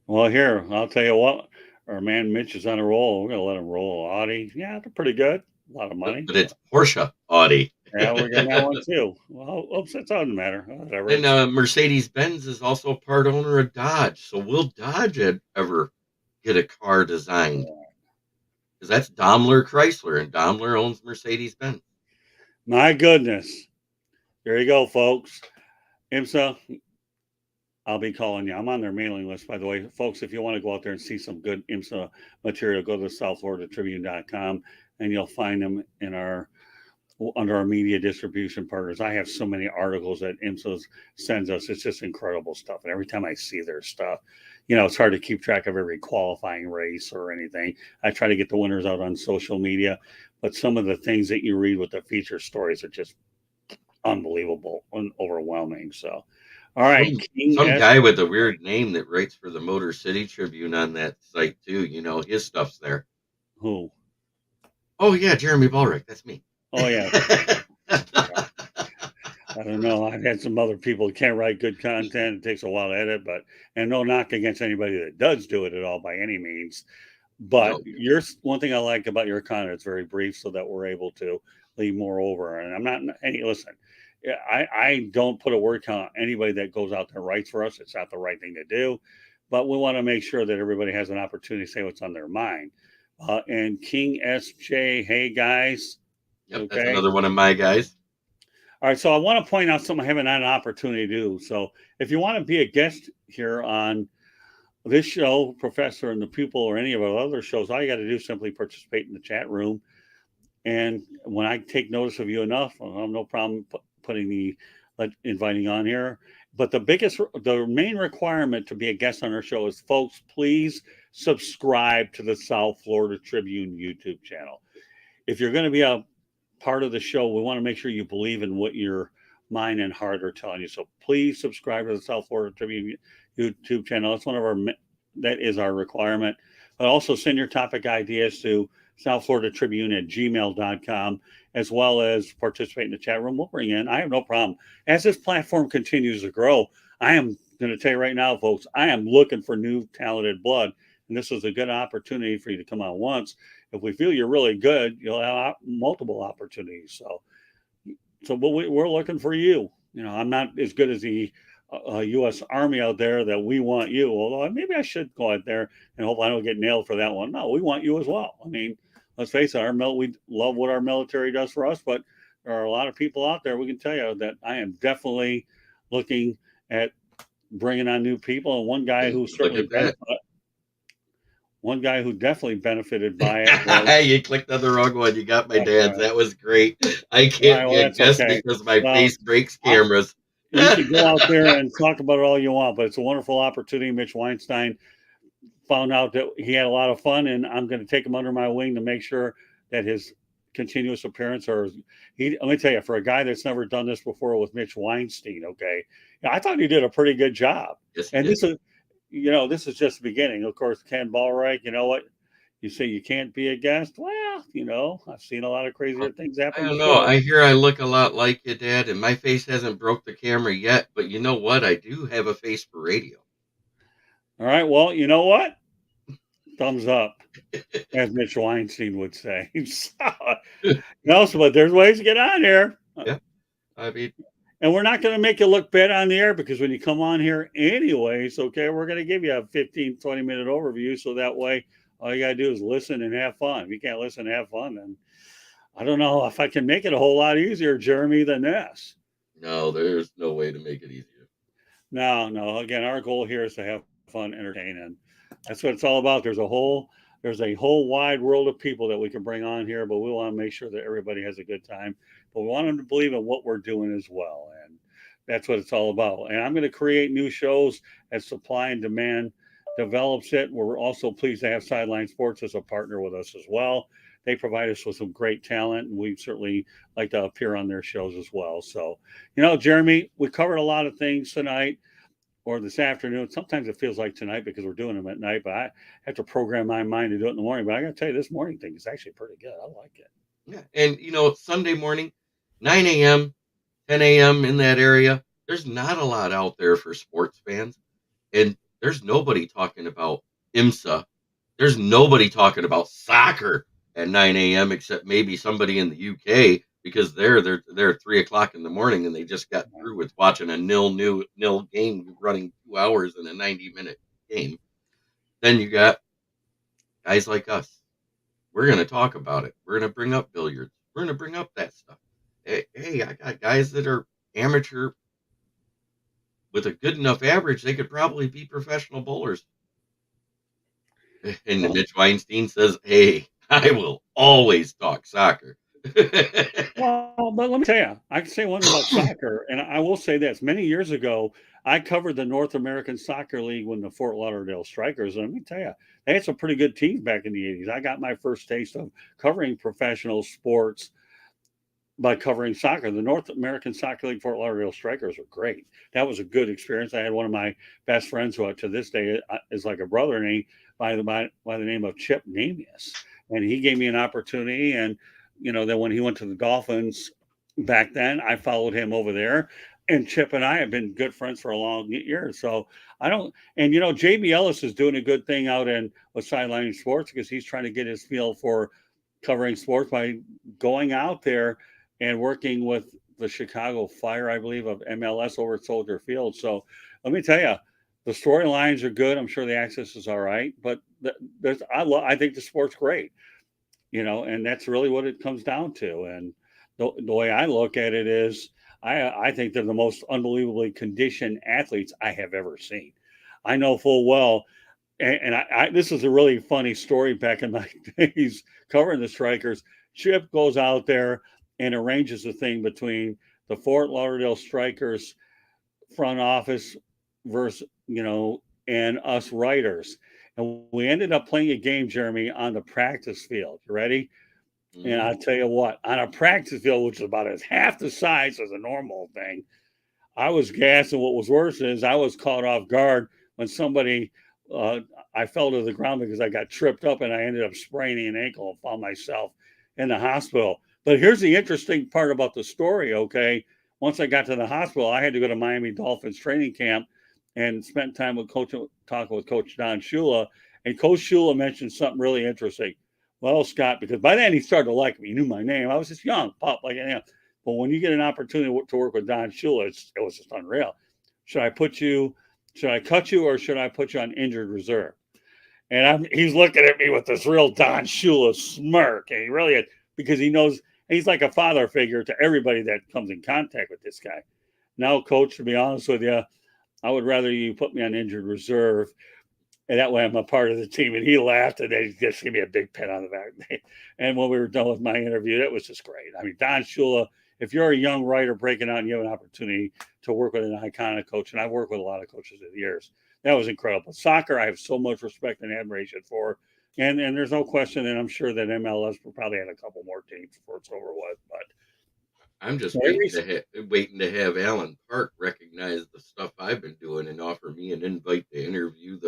Well, here, I'll tell you what, our man Mitch is on a roll. We're going to let him roll. Audi, yeah, they're pretty good. A lot of money. But it's Porsche, Audi, Yeah, we're getting that one too. Well, oops, that doesn't matter. Whatever. and Mercedes Benz is also part owner of Dodge. So will Dodge ever get a car designed? Because that's Daimler Chrysler, and Daimler owns Mercedes Benz. My goodness. There you go, folks. IMSA, I'll be calling you. I'm on their mailing list, by the way. Folks, if you want to go out there and see some good IMSA material, go to southfloridatribune.com and you'll find them in under our media distribution partners. I have so many articles that IMSA sends us. It's just incredible stuff. And every time I see their stuff, it's hard to keep track of every qualifying race or anything. I try to get the winners out on social media, but some of the things that you read with the feature stories are just unbelievable and overwhelming. So, all right, King Some S. guy with a weird name that writes for the Motor City Tribune on that site too. His stuff's there. Who? Oh yeah, Jeremy Ballrick. That's me. Oh yeah. I don't know. I've had some other people who can't write good content. It takes a while to edit, and no knock against anybody that does do it at all by any means. But No. one thing I like about your content, it's very brief so that we're able to leave more over. And I'm not any listen. I don't put a word count on anybody that goes out there and writes for us. It's not the right thing to do, but we want to make sure that everybody has an opportunity to say what's on their mind. And King SJ, hey guys, Yep, okay. that's another one of my guys. All right, so I want to point out something I haven't had an opportunity to do. So if you want to be a guest here on this show, Professor and the Pupil, or any of our other shows, all you got to do is simply participate in the chat room. And when I take notice of you enough, I have no problem putting the inviting on here. But the main requirement to be a guest on our show is, folks, please subscribe to the South Florida Tribune YouTube channel. If you're going to be a part of the show, we want to make sure you believe in what your mind and heart are telling you. So please subscribe to the South Florida Tribune YouTube channel. That's one of our that is our requirement. But also send your topic ideas to South Florida Tribune at gmail.com, as well as participate in the chat room. We'll bring in. I have no problem. As this platform continues to grow, I am going to tell you right now, folks, I am looking for new talented blood. And this is a good opportunity for you to come out once. If we feel you're really good, you'll have multiple opportunities. So we're looking for you. You know, I'm not as good as the U.S. Army out there that we want you. Although maybe I should go out there and hope I don't get nailed for that one. No, we want you as well. I mean, let's face it, we love what our military does for us, but there are a lot of people out there. We can tell you that I am definitely looking at bringing on new people. And one guy who certainly one guy who definitely benefited by it was, you clicked on the wrong one. You got my dad's. That was great. I can't well, be a that's guest okay. because my Well, face breaks cameras. you can go out there and talk about it all you want, but it's a wonderful opportunity. Mitch Weinstein found out that he had a lot of fun, and I'm going to take him under my wing to make sure that his continuous appearance, or let me tell you, for a guy that's never done this before with Mitch Weinstein, okay, I thought he did a pretty good job. Yes, and this is, this is just the beginning. Of course, Ken Ballreich, you know what? You say you can't be a guest. Well, I've seen a lot of crazier things happen I don't before. know. I hear I look a lot like you, Dad, and my face hasn't broke the camera yet. But you know what? I do have a face for radio. All right. Well, you know what? Thumbs up, as Mitch Weinstein would say. But there's ways to get on here. Yeah, I mean, and we're not going to make you look bad on the air, because when you come on here anyways, okay, we're going to give you a 15, 20-minute overview. So that way, all you got to do is listen and have fun. If you can't listen and have fun, then I don't know if I can make it a whole lot easier, Jeremy, than this. No, there's no way to make it easier. No. Again, our goal here is to have fun, entertain, and that's what it's all about. There's a whole wide world of people that we can bring on here, but we want to make sure that everybody has a good time. But we want them to believe in what we're doing as well, and that's what it's all about. And I'm going to create new shows as supply and demand develops it. We're also pleased to have Sideline Sports as a partner with us as well. They provide us with some great talent, and we certainly like to appear on their shows as well. So, Jeremy, we covered a lot of things tonight or this afternoon. Sometimes it feels like tonight because we're doing them at night, but I have to program my mind to do it in the morning. But I got to tell you, this morning thing is actually pretty good. I like it. Yeah, and Sunday morning, 9 a.m., 10 a.m. in that area, there's not a lot out there for sports fans, and there's nobody talking about IMSA. There's nobody talking about soccer at 9 a.m. except maybe somebody in the UK, because they're at 3 o'clock in the morning and they just got through with watching a nil game running 2 hours in a 90-minute game. Then you got guys like us. We're going to talk about it. We're going to bring up billiards. We're going to bring up that stuff. Hey, I got guys that are amateur with a good enough average. They could probably be professional bowlers. And Mitch Weinstein says, hey, I will always talk soccer. Well, but let me tell you, I can say one thing about soccer, and I will say this. Many years ago, I covered the North American Soccer League when the Fort Lauderdale Strikers, and let me tell you, they had some pretty good teams back in the 80s. I got my first taste of covering professional sports by covering soccer. The North American Soccer League Fort Lauderdale Strikers were great. That was a good experience. I had one of my best friends who to this day is like a brother, and by the name of Chip Namias. And he gave me an opportunity. And, then when he went to the Dolphins back then, I followed him over there. And Chip and I have been good friends for a long year. So JB Ellis is doing a good thing out with Sideline Sports, because he's trying to get his feel for covering sports by going out there and working with the Chicago Fire, I believe, of MLS over at Soldier Field. So let me tell you, the storylines are good. I'm sure the access is all right, but I think the sport's great, and that's really what it comes down to. And the way I look at it is, I think they're the most unbelievably conditioned athletes I have ever seen. I know full well, and this is a really funny story back in my days covering the Strikers. Chip goes out there and arranges a thing between the Fort Lauderdale Strikers front office versus, and us writers. And we ended up playing a game, Jeremy, on the practice field. You ready? And Mm-hmm. I'll tell you what, on a practice field, which is about as half the size as a normal thing, I was gassed. And what was worse is I was caught off guard when somebody, uh, I fell to the ground because I got tripped up and I ended up spraining an ankle and found myself in the hospital. But here's the interesting part about the story, okay? Once I got to the hospital, I had to go to Miami Dolphins training camp and spent time with talking with Coach Don Shula. And Coach Shula mentioned something really interesting. Well, Scott, because by then he started to like me. He knew my name. I was just young, pup, like anything. But when you get an opportunity to work with Don Shula, it was just unreal. Should I put you? Should I cut you, or should I put you on injured reserve? And he's looking at me with this real Don Shula smirk, and he really is, because he knows he's like a father figure to everybody that comes in contact with this guy. Now, coach, to be honest with you, I would rather you put me on injured reserve, and that way I'm a part of the team. And he laughed, and they just gave me a big pat on the back. And when we were done with my interview, that was just great. I mean, Don Shula, if you're a young writer breaking out and you have an opportunity to work with an iconic coach, and I've worked with a lot of coaches over the years, that was incredible. Soccer, I have so much respect and admiration for. And there's no question, and I'm sure that MLS will probably have a couple more teams before it's over with. But I'm just every waiting to have Alan Park recognize the stuff I've been doing and offer me an invite to interview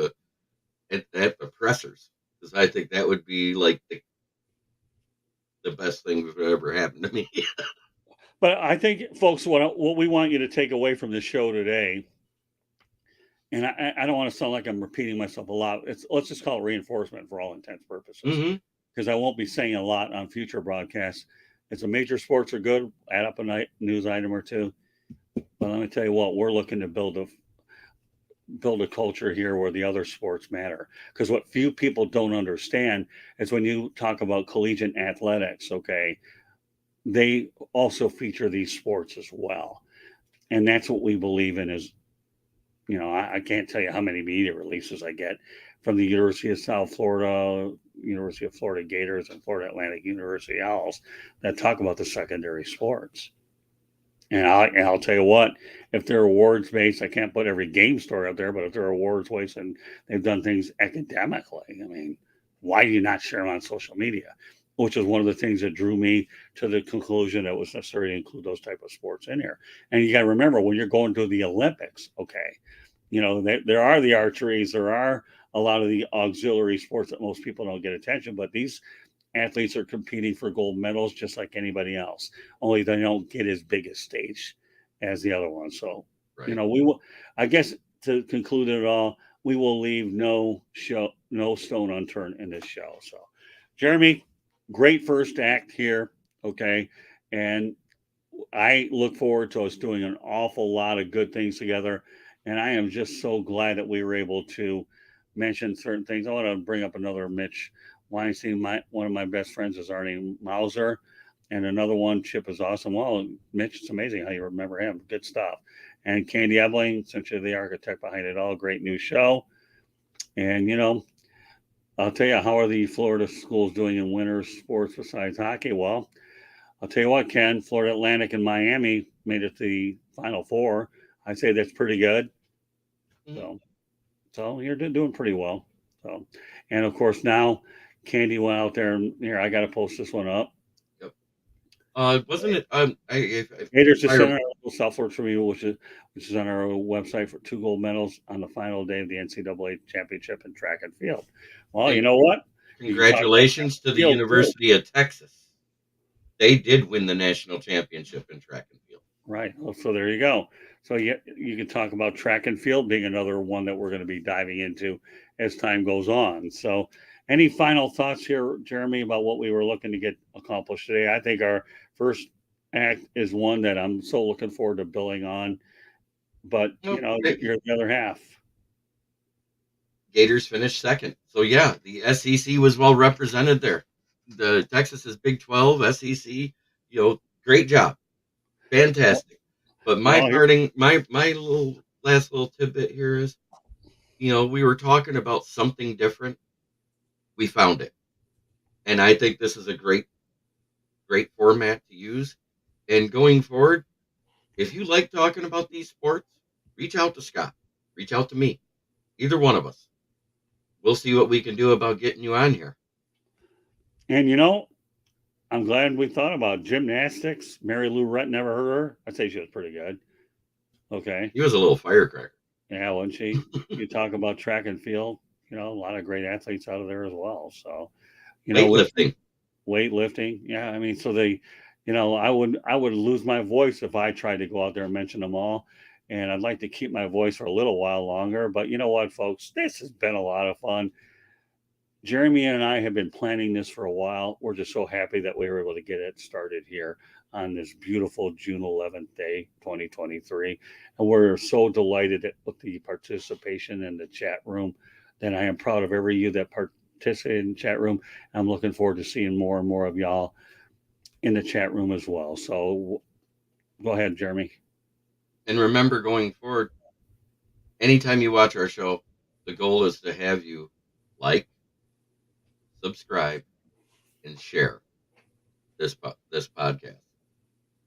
at the pressers, because I think that would be like the best thing that would ever happen to me. But I think, folks, what we want you to take away from this show today, and I don't want to sound like I'm repeating myself a lot. Let's just call it reinforcement for all intents and purposes, Mm-hmm. because I won't be saying a lot on future broadcasts. It's a major sports are good. Add up a news item or two. But let me tell you what, we're looking to build a culture here where the other sports matter. Because what few people don't understand is when you talk about collegiate athletics, okay, they also feature these sports as well. And that's what we believe in is, I can't tell you how many media releases I get from the University of South Florida, University of Florida Gators, and Florida Atlantic University Owls that talk about the secondary sports. And I'll tell you what, if they're awards based, I can't put every game story up there, but if they're awards based and they've done things academically, I mean, why do you not share them on social media? Which is one of the things that drew me to the conclusion that it was necessary to include those type of sports in here. And you got to remember when you're going to the Olympics, okay, there are the archeries, there are a lot of the auxiliary sports that most people don't get attention, but these athletes are competing for gold medals just like anybody else. Only they don't get as big a stage as the other ones. So, Right. we will. I guess to conclude it all, we will leave no stone unturned in this show. So, Jeremy, great first act here. Okay, and I look forward to us doing an awful lot of good things together. And I am just so glad that we were able to mention certain things. I want to bring up another Mitch Weinstein. One of my best friends is Arnie Mauser, and another one, Chip is awesome. Well, Mitch, it's amazing how you remember him. Good stuff. And Candy Ebling, since you're the architect behind it all, great new show. And I'll tell you, how are the Florida schools doing in winter sports besides hockey? Well, I'll tell you what, Ken, Florida Atlantic and Miami made it to the Final Four. I'd say that's pretty good. Mm-hmm. So you're doing pretty well. So, and of course now, Candy went out there and here I got to post this one up. Yep. Wasn't it? Gators just I, sent out a little self-work for me, which is on our website for 2 gold medals on the final day of the NCAA championship in track and field. Well, you hey, know what? You can talk about track congratulations to and the field too. University of Texas. They did win the national championship in track and field. Right. Well, so there you go. So you can talk about track and field being another one that we're going to be diving into as time goes on. So, any final thoughts here, Jeremy, about what we were looking to get accomplished today? I think our first act is one that I'm so looking forward to building on. But Nope. you're the other half. Gators finished second. So yeah, the SEC was well represented there. The Texas is Big 12, SEC, great job. Well, Fantastic. But Well, my little last little tidbit here is, we were talking about something different. We found it. And I think this is a great format to use. And going forward, if you like talking about these sports, reach out to Scott. Reach out to me. Either one of us. We'll see what we can do about getting you on here. and I'm glad we thought about gymnastics. Mary Lou Rett, never heard of her. I'd say she was pretty good. Okay. He was a little firecracker. Yeah, wasn't she? You talk about track and field, a lot of great athletes out of there as well. So, Weightlifting. weightlifting. Yeah. I mean, so I would lose my voice if I tried to go out there and mention them all. And I'd like to keep my voice for a little while longer. But you know what, folks? This has been a lot of fun. Jeremy and I have been planning this for a while. We're just so happy that we were able to get it started here on this beautiful June 11th day, 2023. And we're so delighted with the participation in the chat room. Then I am proud of every you that participated in the chat room. I'm looking forward to seeing more and more of y'all in the chat room as well. So go ahead, Jeremy. And remember, going forward, anytime you watch our show, the goal is to have you like, subscribe, and share this podcast.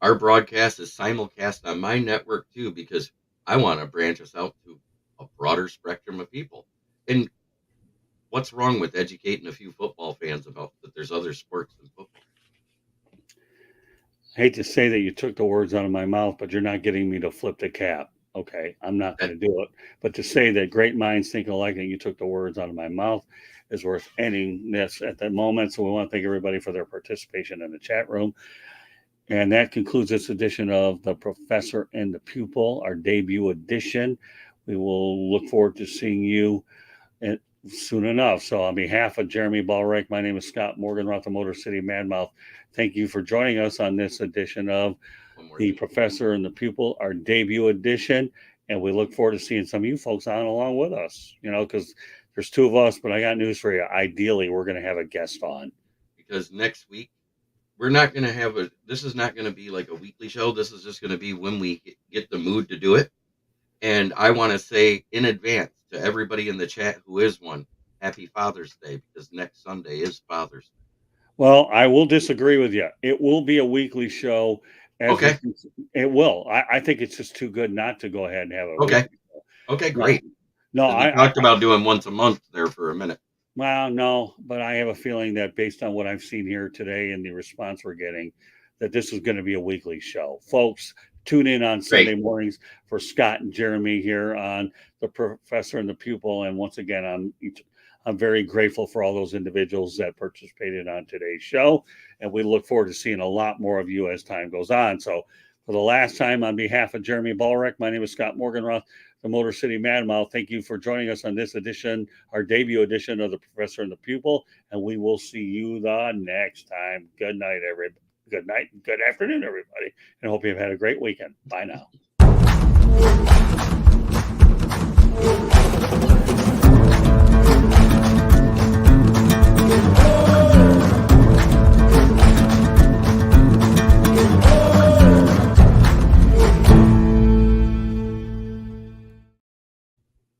Our broadcast is simulcast on my network too, because I want to branch us out to a broader spectrum of people. And what's wrong with educating a few football fans about that there's other sports than football? I hate to say that you took the words out of my mouth, but you're not getting me to flip the cap. Okay, I'm not going to do it. But to say that great minds think alike and you took the words out of my mouth is worth ending this at the moment. So we want to thank everybody for their participation in the chat room. And that concludes this edition of The Professor and the Pupil, our debut edition. We will look forward to seeing you soon enough. So on behalf of Jeremy Ballreich, my name is Scott Morganroth, the Motor City Madmouth. Thank you for joining us on this edition of The Professor and the Pupil, our debut edition. And we look forward to seeing some of you folks on along with us, because there's two of us, but I got news for you. Ideally, we're going to have a guest on. Because next week, we're not going to have this is not going to be like a weekly show. This is just going to be when we get the mood to do it. And I want to say in advance to everybody in the chat who is one, happy Father's Day, because next Sunday is Father's Day. Well, I will disagree with you. It will be a weekly show. Okay. It will. I think it's just too good not to go ahead and have a okay. Okay, great. No, I talked about doing once a month there for a minute. Well, no, but I have a feeling that based on what I've seen here today and the response we're getting, that this is going to be a weekly show. Folks, tune in on Sunday mornings for Scott and Jeremy here on The Professor and the Pupil. And once again, I'm very grateful for all those individuals that participated on today's show. And we look forward to seeing a lot more of you as time goes on. So for the last time, on behalf of Jeremy Ballreich, my name is Scott Morganroth, the Motor City Madmouth. Thank you for joining us on this edition, our debut edition of The Professor and the Pupil. And we will see you the next time. Good night, everybody. Good night. Good afternoon, everybody. And I hope you've had a great weekend. Bye now.